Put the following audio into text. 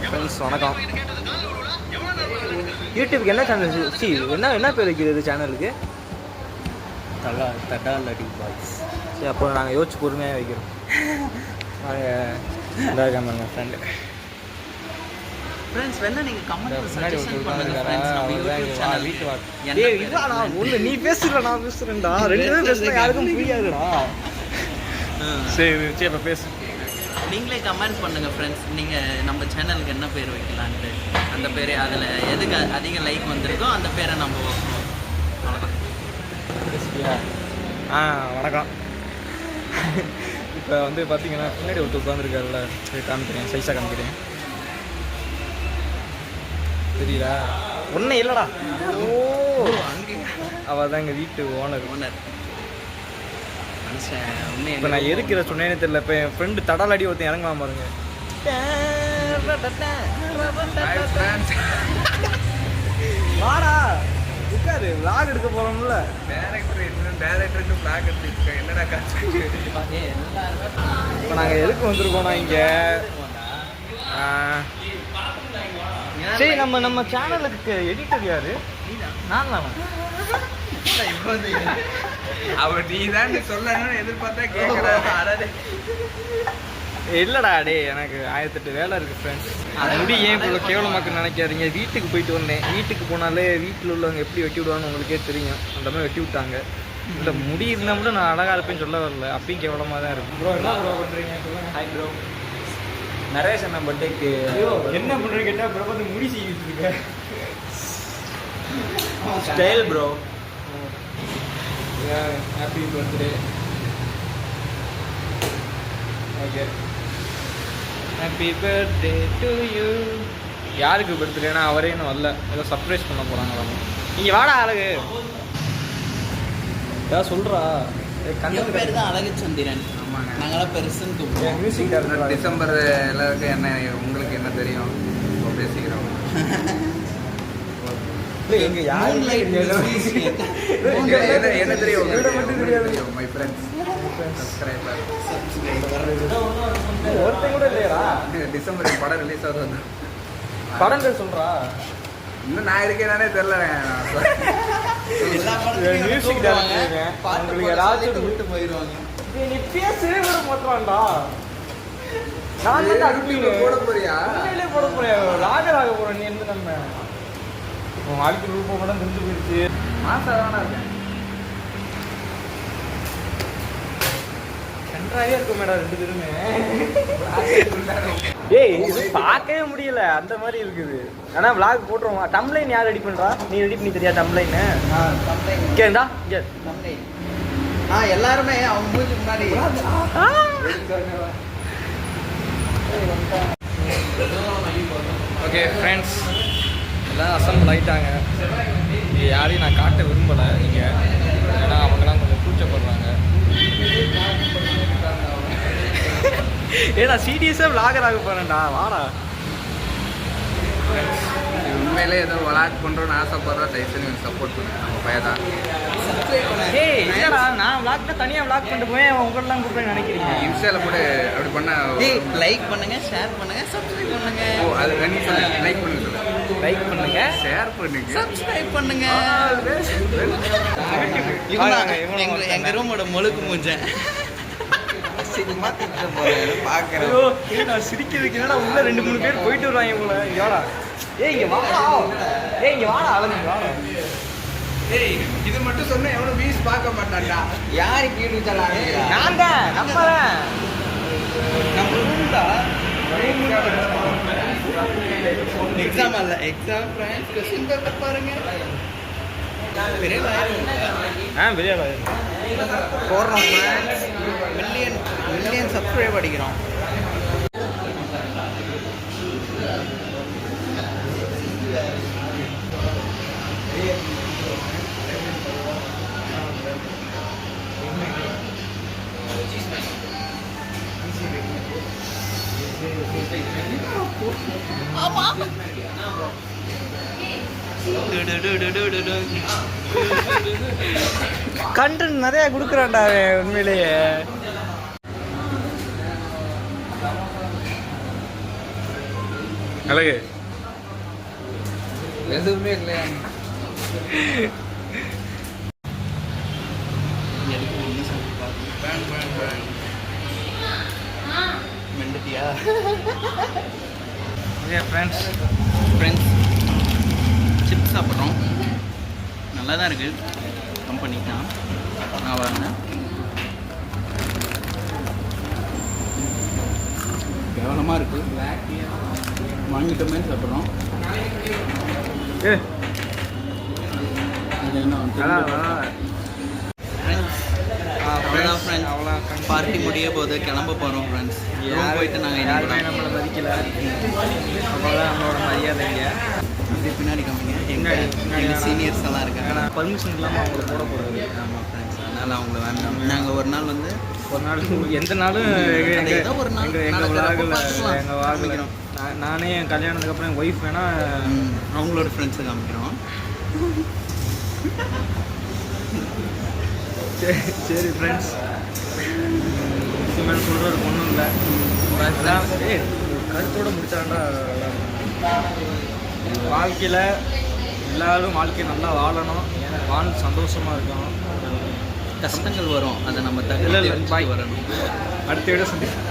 Friends வணக்கம். யூடியூப்க்கு என்ன channel என்ன பேர் வைக்கிறது சேனலுக்கு? தடாலடி பாய்ஸ். சரி, அப்போ நாங்கள் யோசிச்சு பொறுமையாக வைக்கிறோம். நாங்கள் ஃப்ரெண்டு ஃப்ரெண்ட்ஸ் வேணா நீங்க கமெண்ட்ல சஜஷன் பண்ணுங்க ஃப்ரெண்ட்ஸ். நீ பேசுற நான் பேசுறேன்டா, ரெண்டு பேரும் பேசுனா யாருக்கும் புரியாதுடா. சரி அப்ப பேசு. நீங்களே கமெண்ட் பண்ணுங்க ஃப்ரெண்ட்ஸ், நீங்க நம்ம சேனலுக்கு என்ன பேர் வைக்கலான்ட்டு. அந்த பேர் அதில் எதுக்கு அதிக லைக் வந்திருக்கோ அந்த பேரை நம்ம வைக்கணும். வணக்கம். இப்போ வந்து பார்த்தீங்கன்னா பின்னாடி ஒருத்தர் உட்காந்துருக்காருல்ல, காமிக்கிறேன், சைஸாக காமிக்கிறேன். தெரியல ஒன்றும் இல்லைடா. அவள் தான் எங்கள் வீட்டு ஓனர். இப்போ நான் எதுக்கு இதை சொன்னேன்னு தெரியல. இப்போ என் ஃப்ரெண்டு தடாலடி ஒருத்தன் இறங்கலாம் பாருங்க. வாடா உட்காரு, விளாக் எடுக்க போகிறோம்ல. டேரக்டருக்கு விளாக் எடுத்துருக்கேன். என்னடா காசு? இப்போ நாங்கள் எதுக்கு வந்திருக்கோம்னா இங்கே சரி நம்ம சேனலுக்கு எடிட்டர் யாரு? நான் தானே. அவர் நீ தான் சொல்லணும்னு எதிர்பார்த்தா கேட்கறாரு. இல்லைடா டே, எனக்கு 1008 வேலை இருக்குது ஃப்ரெண்ட்ஸ். அது முடி ஏன் இவ்வளோ கேவலமாக்குன்னு நினைக்காதீங்க. வீட்டுக்கு போயிட்டு வந்தேன். வீட்டுக்கு போனாலே வீட்டில் உள்ளவங்க எப்படி வெட்டி விடுவான்னு உங்களுக்கே தெரியும். அந்த மாதிரி வெட்டி விட்டாங்க. இந்த முடி இருந்தால் மட்டும் நான் அழகாக இருப்பேன்னு சொல்ல வரல, அப்பயும் கேவலமாக தான் இருக்கும். ப்ரோ என்ன ப்ரோ பண்ணுறீங்க? Hi bro. நரேஷ் நம்ம பர்த்டேக்கு என்ன பண்ணுறேன்னு கேட்டால் ப்ரோ வந்து முடி செய்யிட்டு இருக்கேன். Style bro. Happy birthday. Okay, happy birthday to you. யாருக்கு பர்த்டேனா அவரே இன்னும் வரல, ஏதோ சர்ப்ரைஸ் பண்ண போகிறாங்க. நீங்கள் வாடா அழகு, ஏதாவது சொல்கிறா. கண்டிப்பாக பேர் தான் அழகு சந்திரன். ஆமாங்க, நாங்களாம் பெருசுன்னு கூப்பிடுவோம். Music director. டிசம்பர் எல்லாருக்கும் என்ன, உங்களுக்கு என்ன தெரியும் பேசிக்கிறோம். எங்க யாருமே என்ன தெரியும் மை ஃப்ரெண்ட்ஸ் சப்ஸ்கிரைபர். ஒருத்தன் கூட இல்லையா? டிசம்பர் படம் ரிலீஸ் ஆகுது. படம் பேர் சொல்றா. இன்னும் நான் இருக்கேனானே தெரியல. மியூசிக் டேரக்டர் உங்களுக்கு யாராச்சும் விட்டு போயிடுவாங்க. நீ பேசவே விட மாட்டான்டா. நான் தான் அனுப்பிங்க போட போறியா? போட போறியா? ராஜராக போறேன். நீ எந்த நம்ம வாழ்க்கை ரூபம் கூட தெரிஞ்சு போயிடுச்சு. மாசம் தானே இருக்கேன். நன்றாவே இருக்கும் மேடம் ரெண்டு பேருமே. ஏய் இது பார்க்கவே முடியல, அந்த மாதிரி இருக்குது. ஆனால் விளாக் போட்டுருவோமா? டம்ப்ளைன் யார் ரெடி பண்ணுறா? நீ ரெடி பண்ணி தெரியா டம்ப்ளைன்னு? கேண்டா இங்கே எல்லாருமே அவங்க மூஞ்சி முன்னாடி. ஓகே ஃப்ரெண்ட்ஸ், எல்லாம் அசம்பிள் ஆகிட்டாங்க. யாரையும் நான் காட்ட விரும்பலை இங்கே, ஏன்னா அவங்களாம் கொஞ்சம் கூச்சப்படுறாங்க. ஏடா சீரியஸாக விளாகர் ஆக போகிறேன்டா, வாடா. உண்மையிலே ஏதோ விளாக் பண்ணுறோன்னு ஆசைப்படுறோம். தயவுசெய்து சப்போர்ட் பண்ணுங்க, நம்ம பையன் தான். ஏய் இல்லைடா, நான் விளாக்னா தனியாக விளாக் பண்ணிட்டு போய் உங்களெலாம் கூப்பிட்டு நினைக்கிறீங்க. இன்ஸ்டாவில் கூட அப்படி பண்ணால் லைக் பண்ணுங்க, ஷேர் பண்ணுங்க, சப்ஸ்கிரைப் பண்ணுங்க. ஓ அது ரெண்டு சொல்லு. லைக் பண்ணுங்க, லைக் பண்ணுங்க, ஷேர் பண்ணுங்க, சப்ஸ்கிரைப் பண்ணுங்க. எங்க ரூமோட முழுக்கு மூஞ்சேன் பார்க்குறேன். நான் சிரிக்கிறதுக்கு என்னடா உள்ள 2-3 பேர் போயிட்டு வருவாங்க போல. யாரா? ஏய் இங்கே வாடா, ஏய் இங்கே வாடா, அழகு வாடா. ஏய் இது மட்டும் சொன்னா எவனும் வீஸ் பார்க்க மாட்டான்டா. யாரு கீழ் வச்சாலும் நான் தான் நம்புறேன். நம்ம ரூம்டா எக்ஸாம் அல்ல, எக்ஸாம் ஃப்ரெண்ட்ஸ் क्वेश्चन பேப்பர் பாருங்க. பெரிய பெரிய போடுறோம் ஃப்ரெண்ட்ஸ். மில்லியன் சப்ஸ்கிரைப் அடிக்கிறோம். ஆமா கண்டென்ட் நிறைய கொடுக்குறான்டா உண்மையிலேயே. அழகு எதுவுமே இல்லையா? மெண்டுட்டியா ஓகே ஃப்ரெண்ட்ஸ், ஃப்ரெண்ட்ஸ் சிப்ஸ் சாப்பிட்றோம். நல்லா தான் இருக்குது. கம்பெனி தான் நான் வாங்கினேன். கேவலமாக இருக்குது. வாங்கிட்டோமே சாப்பிட்றோம். ஏ இது என்ன அவ்வளோதான் ஃப்ரெண்ட்ஸ். அவ்வளோதான் பார்ட்டி முடிய போது கிளம்ப போகிறோம் ஃப்ரெண்ட்ஸ். ரூம் போயிட்டு நாங்கள் யாருமே இன்னைக்கு நம்மளை மதிக்கல. அவ்வளோதான் நம்மளோட மரியாதைங்க. அப்படியே பின்னாடி காமிங்க. பின்னாடி, பின்னாடி எங்கள் சீனியர்ஸ் எல்லாம் இருக்காங்க. ஏன்னா பர்மிஷன் இல்லாமல் அவங்கள போடக்கூடாது. ஆமாம் ஃப்ரெண்ட்ஸ், அதனால் அவங்கள வேண்டாம். நாங்கள் ஒரு நாள் வந்து ஒரு நாள் எந்த நாளும் அது ஏதோ ஒரு நாள் எங்கள் நடக்கிறப்ப விழாவில் பார்த்துக்கலாம். எங்கள் வாகில் நானே என் கல்யாணத்துக்கு அப்புறம் என் ஒய்ஃப் வேணா அவங்களோட ஃப்ரெண்ட்ஸை காமிக்கிறோம். சரி ஃப்ரெண்ட்ஸ், இதுக்கு மேலே சொல்கிறதுக்கு ஒன்றும் இல்லை. கருத்தோடு முடிச்சாண்டா வாழ்க்கையில் எல்லாரும் வாழ்க்கையை நல்லா வாழணும், வாழ்ந்து சந்தோஷமாக இருக்கணும். கஷ்டங்கள் வரும், அதை நம்ம இல்லை தகுதி இல்லை பாய் வரணும். அடுத்த விட சந்திப்போம்.